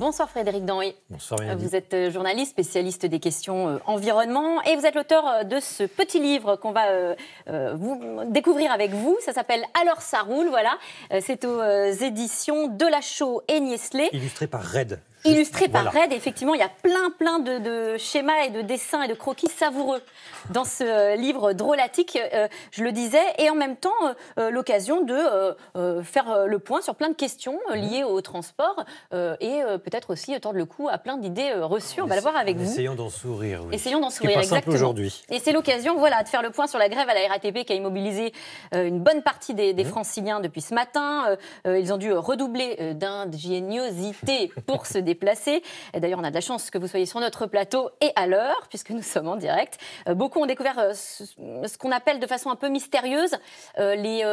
Bonsoir Frédéric Danry. Bonsoir Mélanie. Vous êtes journaliste, spécialiste des questions environnement et vous êtes l'auteur de ce petit livre qu'on va vous découvrir avec vous. Ça s'appelle Alors ça roule, voilà. C'est aux éditions Delachaux et Niestlé. Illustré par Red. Illustré par Red, effectivement, il y a plein de schémas et de dessins et de croquis savoureux dans ce livre drôlatique, je le disais, et en même temps l'occasion de faire le point sur plein de questions liées au transport et peut-être aussi tordre le cou à plein d'idées reçues. On va le voir avec vous. Essayons d'en sourire. Oui. Essayons d'en sourire, exactement. Simple aujourd'hui. Et c'est l'occasion, voilà, de faire le point sur la grève à la RATP qui a immobilisé une bonne partie des Franciliens depuis ce matin. Ils ont dû redoubler d'ingéniosité pour se déplacer. Et d'ailleurs, on a de la chance que vous soyez sur notre plateau et à l'heure, puisque nous sommes en direct. Beaucoup ont découvert ce qu'on appelle de façon un peu mystérieuse les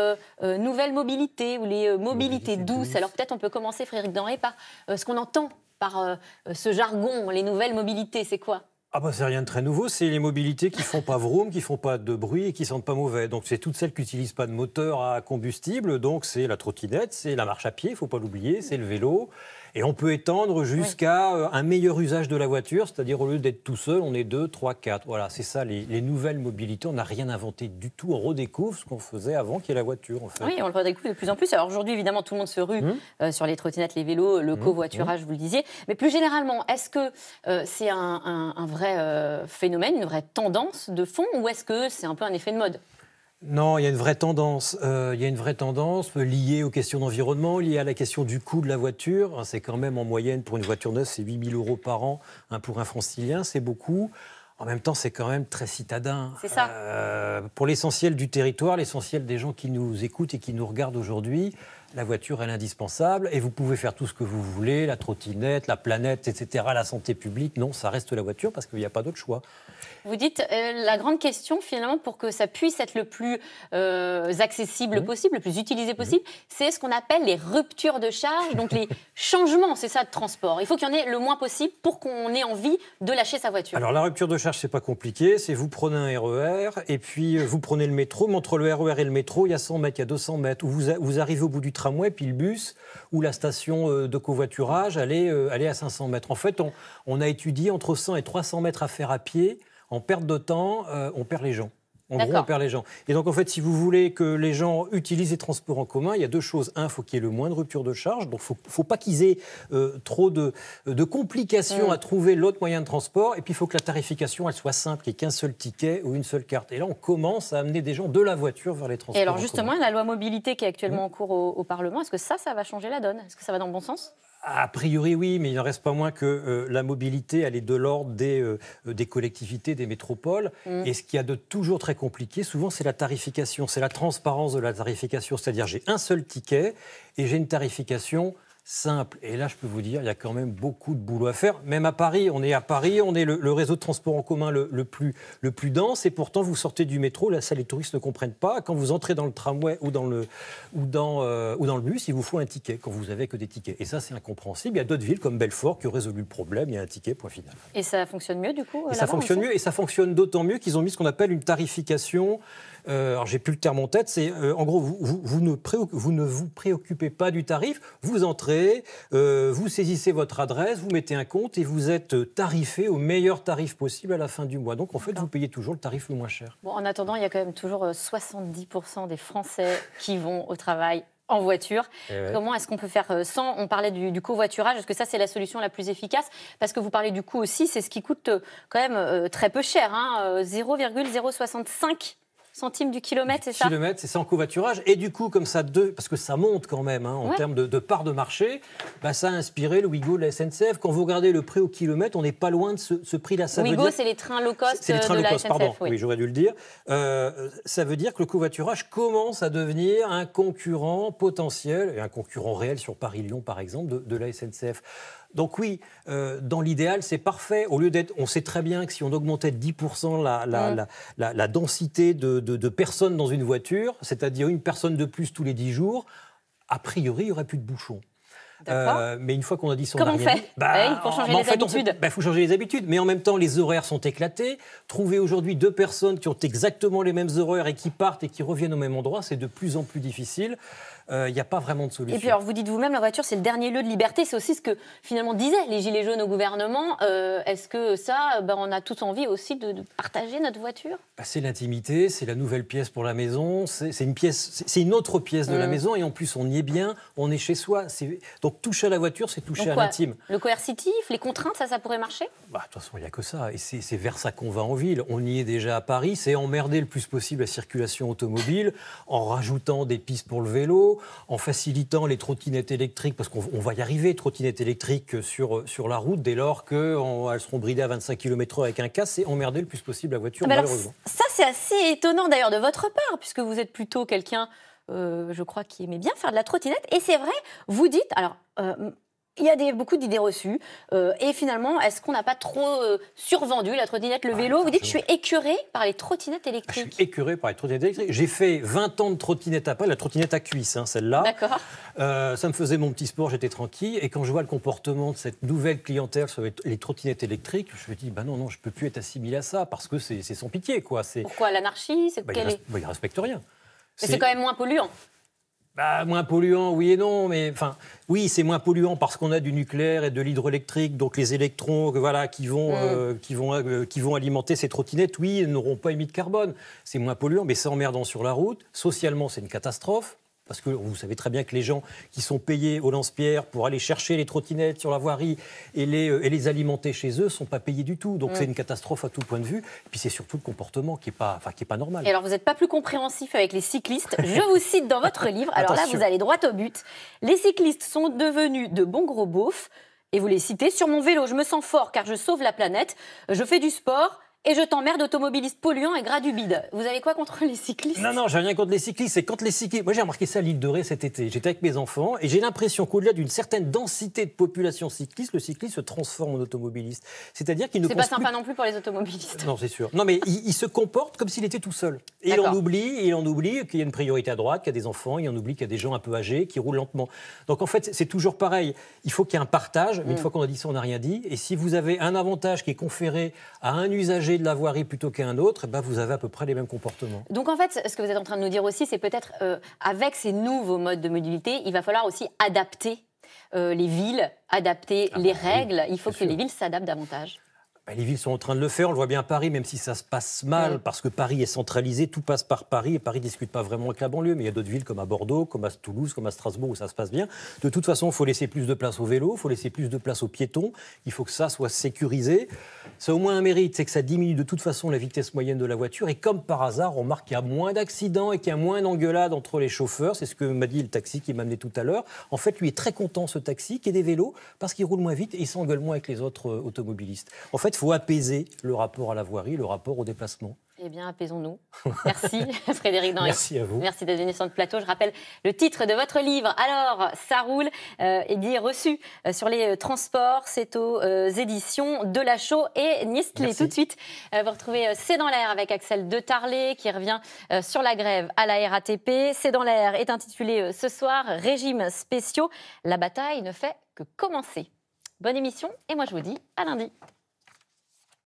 nouvelles mobilités ou les mobilités douces. Alors peut-être on peut commencer, Frédéric Danry, par ce qu'on entend par ce jargon, les nouvelles mobilités. C'est quoi ? Ah bah c'est rien de très nouveau, c'est les mobilités qui font pas vroom, qui font pas de bruit et qui sentent pas mauvais. Donc c'est toutes celles qui n'utilisent pas de moteur à combustible, donc c'est la trottinette, c'est la marche à pied, il faut pas l'oublier, c'est le vélo. Et on peut étendre jusqu'à un meilleur usage de la voiture, c'est-à-dire au lieu d'être tout seul, on est 2, 3, 4. Voilà, c'est ça les nouvelles mobilités. On n'a rien inventé du tout, on redécouvre ce qu'on faisait avant qu'il y ait la voiture en fait. Oui, on le redécouvre de plus en plus. Alors aujourd'hui, évidemment, tout le monde se rue sur les trottinettes, les vélos, le covoiturage, vous le disiez. Mais plus généralement, est-ce que c'est un vrai phénomène, une vraie tendance de fond, ou est-ce que c'est un peu un effet de mode ? Non, il y a une vraie tendance. Il y a une vraie tendance liée aux questions d'environnement, liée à la question du coût de la voiture. C'est quand même en moyenne pour une voiture neuve, c'est 8 000 € par an. Pour un francilien, c'est beaucoup. En même temps, c'est quand même très citadin. C'est ça. Pour l'essentiel du territoire, l'essentiel des gens qui nous écoutent et qui nous regardent aujourd'hui, la voiture, elle est indispensable. Et vous pouvez faire tout ce que vous voulez, la trottinette, la planète, etc., la santé publique. Non, ça reste la voiture parce qu'il n'y a pas d'autre choix. Vous dites, la grande question, finalement, pour que ça puisse être le plus accessible possible, le plus utilisé possible, c'est ce qu'on appelle les ruptures de charge, donc les changements, c'est ça, de transport. Il faut qu'il y en ait le moins possible pour qu'on ait envie de lâcher sa voiture. Alors, la rupture de charge, c'est pas compliqué. C'est vous prenez un RER et puis vous prenez le métro. Mais entre le RER et le métro, il y a 100 mètres, il y a 200 mètres. Où vous arrivez au bout du tramway, puis le bus ou la station de covoiturage, elle est à 500 mètres. En fait, on a étudié entre 100 et 300 mètres à faire à pied. En perte de temps, on perd les gens. En gros, on perd les gens. Et donc, en fait, si vous voulez que les gens utilisent les transports en commun, il y a deux choses. Un, il faut qu'il y ait le moins de rupture de charge. Donc, il ne faut pas qu'ils aient trop de complications à trouver l'autre moyen de transport. Et puis, il faut que la tarification, elle soit simple, qu'il n'y ait qu'un seul ticket ou une seule carte. Et là, on commence à amener des gens de la voiture vers les transports en commun. Et alors, justement, la loi mobilité qui est actuellement en cours au Parlement, est-ce que ça va changer la donne ? Est-ce que ça va dans le bon sens ? A priori, oui, mais il n'en reste pas moins que la mobilité, elle est de l'ordre des collectivités, des métropoles. Et ce qu'il y a de toujours très compliqué, souvent, c'est la tarification, c'est la transparence de la tarification. C'est-à-dire, j'ai un seul ticket et j'ai une tarification simple. Et là, je peux vous dire, il y a quand même beaucoup de boulot à faire. Même à Paris, on est le réseau de transport en commun le plus dense. Et pourtant, vous sortez du métro, là, ça, les touristes ne comprennent pas. Quand vous entrez dans le tramway ou dans le bus, il vous faut un ticket, quand vous n'avez que des tickets. Et ça, c'est incompréhensible. Il y a d'autres villes, comme Belfort, qui ont résolu le problème. Il y a un ticket, point final. Et ça fonctionne mieux, du coup ? Et ça fonctionne mieux, et ça fonctionne d'autant mieux qu'ils ont mis ce qu'on appelle une tarification. Alors, j'ai plus le terme en tête. C'est, en gros, vous ne vous préoccupez pas du tarif. Vous entrez, vous saisissez votre adresse, vous mettez un compte et vous êtes tarifé au meilleur tarif possible à la fin du mois. Donc, en fait, vous payez toujours le tarif le moins cher. Bon, en attendant, il y a quand même toujours 70% des Français qui vont au travail en voiture. Comment est-ce qu'on peut faire sans ? On parlait du covoiturage. Est-ce que ça, c'est la solution la plus efficace ? Parce que vous parlez du coût aussi, c'est ce qui coûte quand même très peu cher. 0,065 centimes du kilomètre, c'est ça ? Kilomètre, c'est ça en covoiturage. Et du coup, comme ça, parce que ça monte quand même en termes de part de marché, ça a inspiré le Ouigo de la SNCF. Quand vous regardez le prix au kilomètre, on n'est pas loin de ce prix-là. Ouigo, c'est les trains low cost c'est les trains de low la cost, SNCF. Pardon, oui, j'aurais dû le dire. Ça veut dire que le covoiturage commence à devenir un concurrent potentiel, et un concurrent réel sur Paris-Lyon, par exemple, de la SNCF. Donc oui, dans l'idéal, c'est parfait. Au lieu d'être, on sait très bien que si on augmentait de 10% la densité de personnes dans une voiture, c'est-à-dire une personne de plus tous les 10 jours, a priori, il n'y aurait plus de bouchons. Mais une fois qu'on a dit ça, comment on fait dit, il faut changer les habitudes. Il faut changer les habitudes. Mais en même temps, les horaires sont éclatés. Trouver aujourd'hui 2 personnes qui ont exactement les mêmes horaires et qui partent et qui reviennent au même endroit, c'est de plus en plus difficile. Il n'y a pas vraiment de solution. Et puis alors vous dites vous-même, la voiture c'est le dernier lieu de liberté, c'est aussi ce que finalement disaient les gilets jaunes au gouvernement. Est-ce que ça, on a tous envie aussi de partager notre voiture ? C'est l'intimité, c'est la nouvelle pièce pour la maison, c'est une autre pièce de la maison et en plus on y est bien, on est chez soi. Donc toucher à la voiture, c'est toucher à l'intime. Le coercitif, les contraintes, ça pourrait marcher ? De toute façon, il n'y a que ça. Et c'est vers ça qu'on va en ville. On y est déjà à Paris, c'est emmerder le plus possible la circulation automobile en rajoutant des pistes pour le vélo, en facilitant les trottinettes électriques, parce qu'on va y arriver, trottinettes électriques sur la route, dès lors qu'elles seront bridées à 25 km/h avec un casque, c'est emmerder le plus possible la voiture, malheureusement. Ça, c'est assez étonnant d'ailleurs de votre part, puisque vous êtes plutôt quelqu'un, je crois, qui aimait bien faire de la trottinette. Et c'est vrai, vous dites... Alors, il y a beaucoup d'idées reçues. Et finalement, est-ce qu'on n'a pas trop survendu la trottinette, le vélo ? Vous dites, je suis écœurée par les trottinettes électriques. Je suis écœurée par les trottinettes électriques. J'ai fait 20 ans de trottinette après, la trottinette à cuisse, celle-là. D'accord. Ça me faisait mon petit sport, j'étais tranquille. Et quand je vois le comportement de cette nouvelle clientèle sur les trottinettes électriques, je me dis, non, je ne peux plus être assimilé à ça, parce que c'est sans pitié, quoi. Pourquoi l'anarchie ? Il ne respecte rien. Mais c'est quand même moins polluant. Moins polluant, oui et non, mais oui, c'est moins polluant parce qu'on a du nucléaire et de l'hydroélectrique, donc les électrons qui vont alimenter ces trottinettes, oui, n'auront pas émis de carbone. C'est moins polluant, mais c'est emmerdant sur la route. Socialement, c'est une catastrophe. Parce que vous savez très bien que les gens qui sont payés au lance-pierre pour aller chercher les trottinettes sur la voirie et les alimenter chez eux ne sont pas payés du tout. Donc c'est une catastrophe à tout point de vue. Et puis c'est surtout le comportement qui n'est pas normal. Et alors vous n'êtes pas plus compréhensif avec les cyclistes. Je vous cite dans votre livre. Alors là, vous allez droit au but. Les cyclistes sont devenus de bons gros beaufs. Et vous les citez. Sur mon vélo, je me sens fort car je sauve la planète. Je fais du sport. Et je t'emmerde, automobiliste polluant et gras du bide. Vous avez quoi contre les cyclistes ? Non, j'ai rien contre les cyclistes. C'est quand les cyclistes... Moi, j'ai remarqué ça à l'île de Ré cet été. J'étais avec mes enfants et j'ai l'impression qu'au-delà d'une certaine densité de population cycliste, le cycliste se transforme en automobiliste. C'est-à-dire qu'il ne pense plus... C'est pas sympa non plus pour les automobilistes. Non, c'est sûr. Non, mais il se comporte comme s'il était tout seul. Et il en oublie qu'il y a une priorité à droite, qu'il y a des enfants, il en oublie qu'il y a des gens un peu âgés qui roulent lentement. Donc en fait, c'est toujours pareil. Il faut qu'il y ait un partage, mais une fois qu'on a dit ça, on n'a rien dit. Et si vous avez un avantage qui est conféré à un usager de la voirie plutôt qu'à un autre, vous avez à peu près les mêmes comportements. Donc en fait, ce que vous êtes en train de nous dire aussi, c'est peut-être avec ces nouveaux modes de mobilité, il va falloir aussi adapter les villes, adapter les règles. Il faut que les villes s'adaptent davantage. Les villes sont en train de le faire, on le voit bien à Paris, même si ça se passe mal, parce que Paris est centralisé, tout passe par Paris, et Paris ne discute pas vraiment avec la banlieue, mais il y a d'autres villes comme à Bordeaux, comme à Toulouse, comme à Strasbourg, où ça se passe bien. De toute façon, il faut laisser plus de place aux vélos, il faut laisser plus de place aux piétons, il faut que ça soit sécurisé. Ça a au moins un mérite, c'est que ça diminue de toute façon la vitesse moyenne de la voiture, et comme par hasard, on remarque qu'il y a moins d'accidents et qu'il y a moins d'engueulades entre les chauffeurs, c'est ce que m'a dit le taxi qui m'a amené tout à l'heure. En fait, lui est très content, ce taxi, qui est des vélos, parce qu'il roule moins vite et il s'engueule moins avec les autres automobilistes. En fait, il faut apaiser le rapport à la voirie, le rapport au déplacement. Eh bien, apaisons-nous. Merci Frédéric Denrey. Merci à vous. Merci d'être venu sur notre plateau. Je rappelle le titre de votre livre. Alors, ça roule, et bien reçu sur les transports. C'est aux éditions Delachaux et Nestlé. Merci. Tout de suite, vous retrouvez C'est dans l'air avec Axel de Tarlé qui revient sur la grève à la RATP. C'est dans l'air est intitulé ce soir Régimes spéciaux. La bataille ne fait que commencer. Bonne émission et moi je vous dis à lundi.